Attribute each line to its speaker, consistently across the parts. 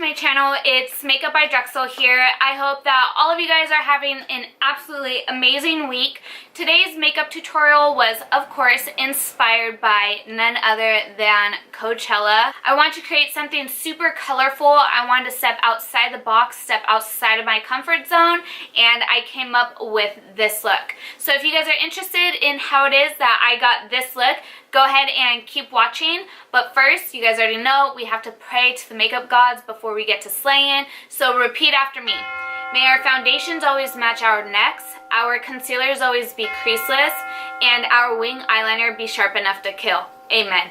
Speaker 1: to my channel. It's Makeup by Drexel here. I hope that all of you guys are having an absolutely amazing week. Today's makeup tutorial was, of course, inspired by none other than Coachella. I wanted to create something super colorful. I wanted to step outside the box, step outside of my comfort zone, and I came up with this look. So if you guys are interested in how it is that I got this look, go ahead and keep watching. But first, you guys already know, we have to pray to the makeup gods before we get to slaying. So repeat after me. May our foundations always match our necks, our concealers always be creaseless, and our wing eyeliner be sharp enough to kill. Amen.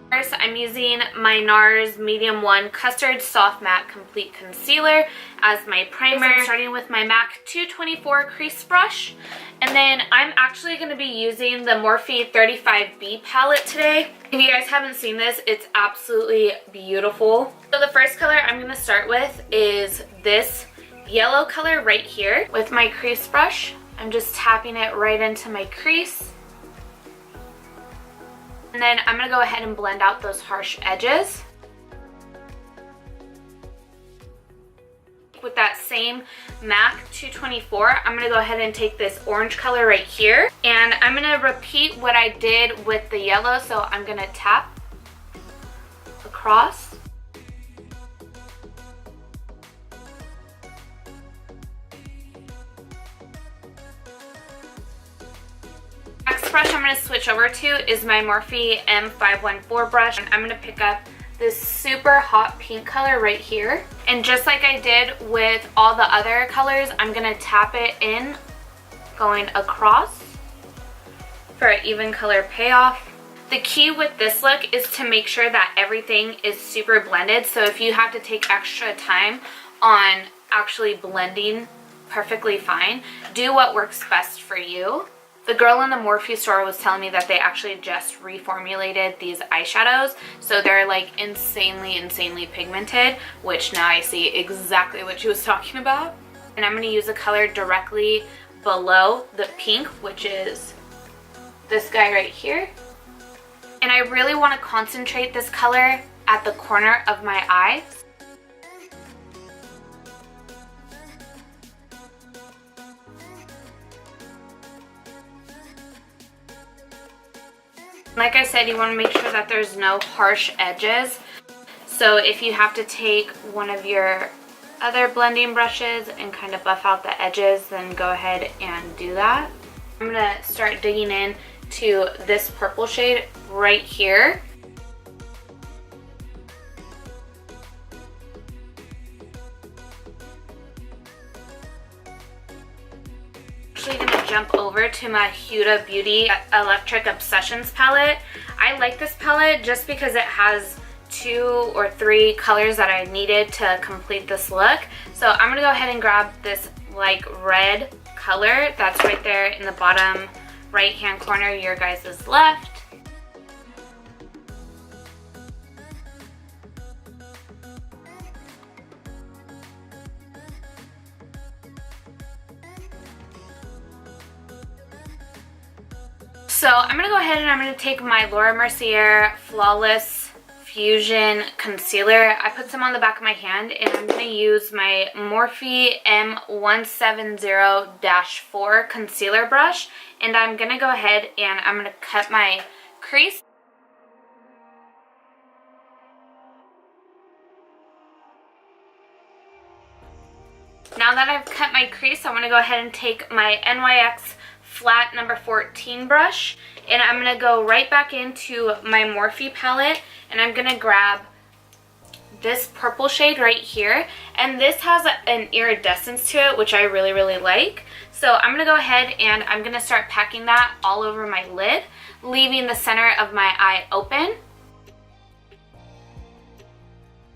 Speaker 1: First, I'm using my Nars Medium 1 Custard Soft Matte Complete Concealer as my primer. I'm starting with my MAC 224 crease brush. And then I'm actually going to be using the Morphe 35B palette today. If you guys haven't seen this, it's absolutely beautiful. So the first color I'm going to start with is this yellow color right here. With my crease brush, I'm just tapping it right into my crease. And then I'm going to go ahead and blend out those harsh edges. With that same MAC 224, I'm going to go ahead and take this orange color right here. And I'm going to repeat what I did with the yellow. So I'm going to tap across. Next brush I'm going to switch over to is my Morphe M514 brush. And I'm going to pick up this super hot pink color right here. And just like I did with all the other colors, I'm going to tap it in going across for an even color payoff. The key with this look is to make sure that everything is super blended. So if you have to take extra time on actually blending perfectly fine, do what works best for you. The girl in the Morphe store was telling me that they actually just reformulated these eyeshadows, so they're like insanely pigmented, which now I see exactly what she was talking about. And I'm going to use a color directly below the pink, which is this guy right here. And I really want to concentrate this color at the corner of my eye. Like I said, you want to make sure that there's no harsh edges. So if you have to take one of your other blending brushes and kind of buff out the edges, then go ahead and do that. I'm going to start digging in to this purple shade right here. I'm going to jump over to my Huda Beauty Electric Obsessions palette. I like this palette just because it has 2 or 3 colors that I needed to complete this look. So I'm going to go ahead and grab this like red color that's right there in the bottom right hand corner, your guys' left. So I'm going to go ahead and I'm going to take my Mercier Flawless Fusion Concealer. I put some on the back of my hand, and I'm going to use my Morphe M170-4 concealer brush. And I'm going to go ahead and I'm going to cut my crease. Now that I've cut my crease, I'm going to go ahead and take my NYX flat number 14 brush, and I'm going to go right back into my Morphe palette, and I'm going to grab this purple shade right here, and this has an iridescence to it, which I really like. So I'm going to go ahead and I'm going to start packing that all over my lid, leaving the center of my eye open.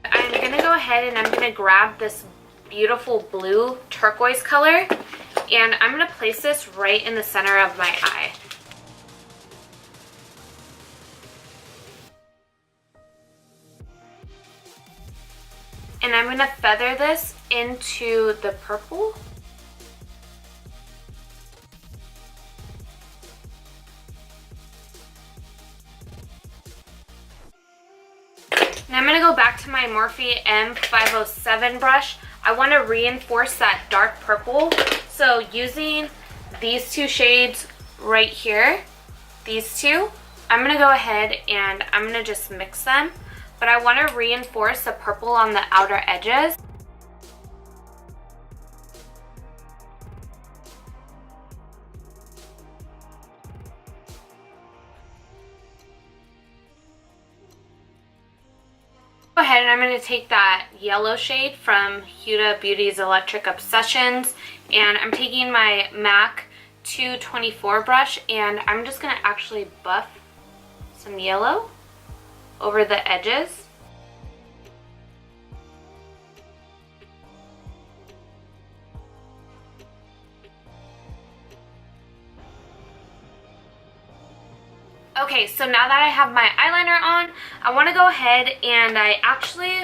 Speaker 1: I'm going to go ahead and I'm going to grab this beautiful blue turquoise color, and I'm going to place this right in the center of my eye. And I'm going to feather this into the purple. Now I'm going to go back to my Morphe M507 brush. I want to reinforce that dark purple. So using these two shades right here, these two, I'm going to go ahead and I'm going to just mix them. But I want to reinforce the purple on the outer edges. Go ahead and I'm going to take that yellow shade from Huda Beauty's Electric Obsessions, and I'm taking my MAC 224 brush and I'm just going to actually buff some yellow over the edges. Okay, so now that I have my eyeliner on, I want to go ahead and I actually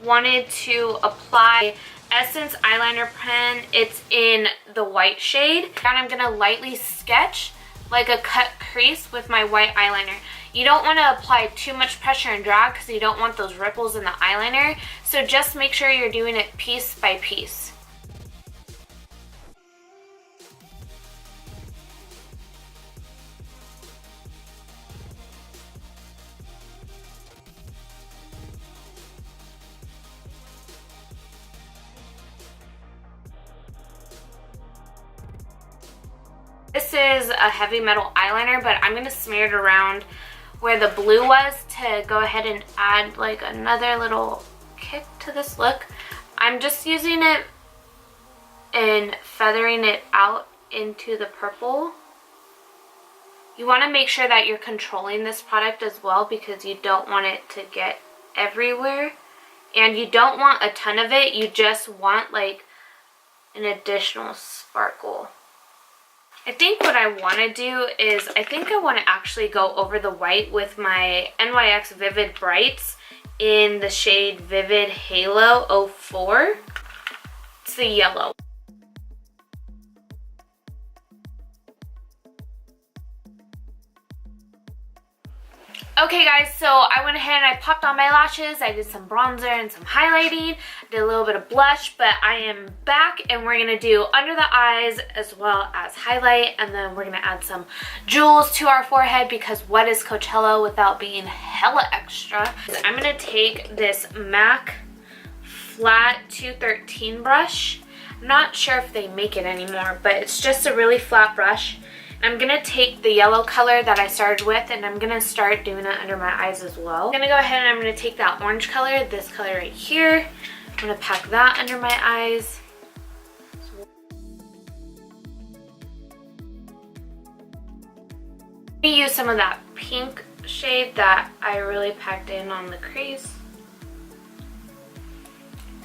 Speaker 1: wanted to apply Essence eyeliner pen. It's in the white shade. And I'm going to lightly sketch like a cut crease with my white eyeliner. You don't want to apply too much pressure and drag because you don't want those ripples in the eyeliner. So just make sure you're doing it piece by piece. This is a heavy metal eyeliner, but I'm going to smear it around where the blue was to go ahead and add like another little kick to this look. I'm just using it and feathering it out into the purple. You want to make sure that you're controlling this product as well because you don't want it to get everywhere. And you don't want a ton of it, you just want like an additional sparkle. I think what I want to do is, I think I want to actually go over the white with my NYX Vivid Brights in the shade Vivid Halo 04. It's the yellow. Okay guys, so I went ahead and I popped on my lashes, I did some bronzer and some highlighting, did a little bit of blush, but I am back and we're going to do under the eyes as well as highlight, and then we're going to add some jewels to our forehead because what is Coachella without being hella extra? I'm going to take this MAC Flat 213 brush. I'm not sure if they make it anymore, but it's just a really flat brush. I'm going to take the yellow color that I started with and I'm going to start doing it under my eyes as well. I'm going to go ahead and I'm going to take that orange color, this color right here. I'm going to pack that under my eyes. I'm going to use some of that pink shade that I really packed in on the crease.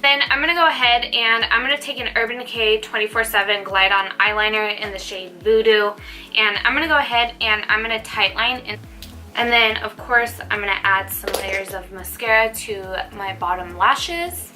Speaker 1: Then I'm going to go ahead and I'm going to take an Urban Decay 24/7 Glide On eyeliner in the shade Voodoo, and I'm going to go ahead and I'm going to tightline in. And then of course I'm going to add some layers of mascara to my bottom lashes.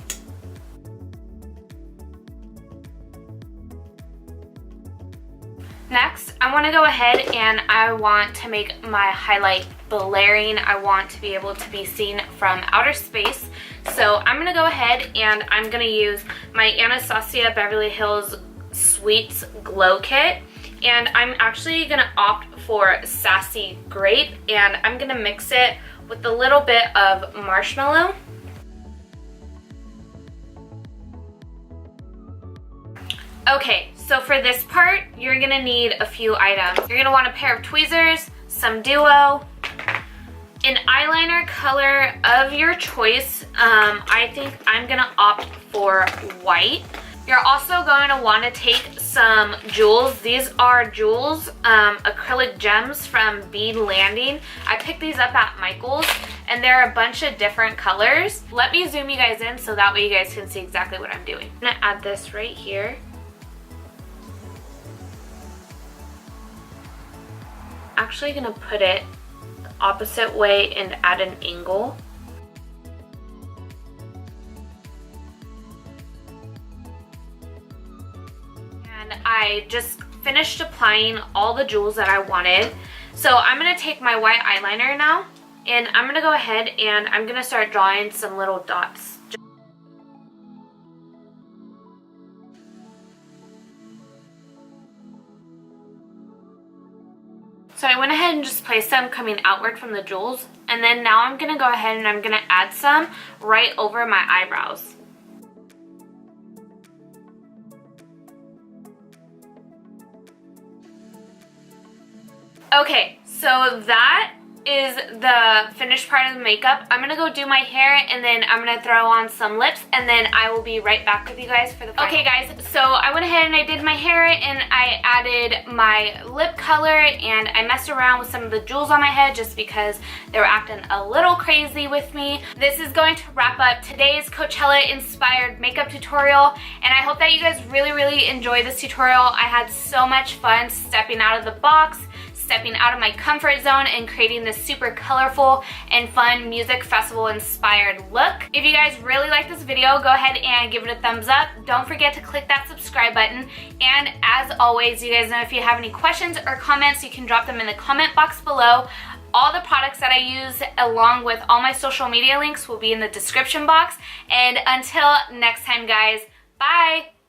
Speaker 1: Next, I want to go ahead and I want to make my highlight blaring. I want to be able to be seen from outer space. So I'm going to go ahead and I'm going to use my Anastasia Beverly Hills Sweets Glow Kit. And I'm actually going to opt for Sassy Grape. And I'm going to mix it with a little bit of marshmallow. Okay, so for this part, you're going to need a few items. You're going to want a pair of tweezers, some duo, an eyeliner color of your choice. I think I'm going to opt for white. You're also going to want to take some jewels. These are jewels, acrylic gems from Bead Landing. I picked these up at Michael's and they're a bunch of different colors. Let me zoom you guys in so that way you guys can see exactly what I'm doing. I'm going to add this right here. Actually going to put it the opposite way and at an angle. And I just finished applying all the jewels that I wanted. So I'm going to take my white eyeliner now And I'm going to go ahead and I'm going to start drawing some little dots. So I went ahead and just placed them coming outward from the jewels. And then now I'm going to go ahead and I'm going to add some right over my eyebrows. Okay, so that is the finished part of the makeup. I'm gonna go do my hair and then I'm gonna throw on some lips and then I will be right back with you guys for the final. Okay guys, so I went ahead and I did my hair and I added my lip color and I messed around with some of the jewels on my head just because they were acting a little crazy with me. This is going to wrap up today's Coachella inspired makeup tutorial, and I hope that you guys really enjoyed this tutorial. I had so much fun stepping out of the box, stepping out of my comfort zone and creating this super colorful and fun music festival inspired look. If you guys really like this video, go ahead and give it a thumbs up. Don't forget to click that subscribe button. And as always, you guys know if you have any questions or comments, you can drop them in the comment box below. All the products that I use along with all my social media links will be in the description box. And until next time guys, bye!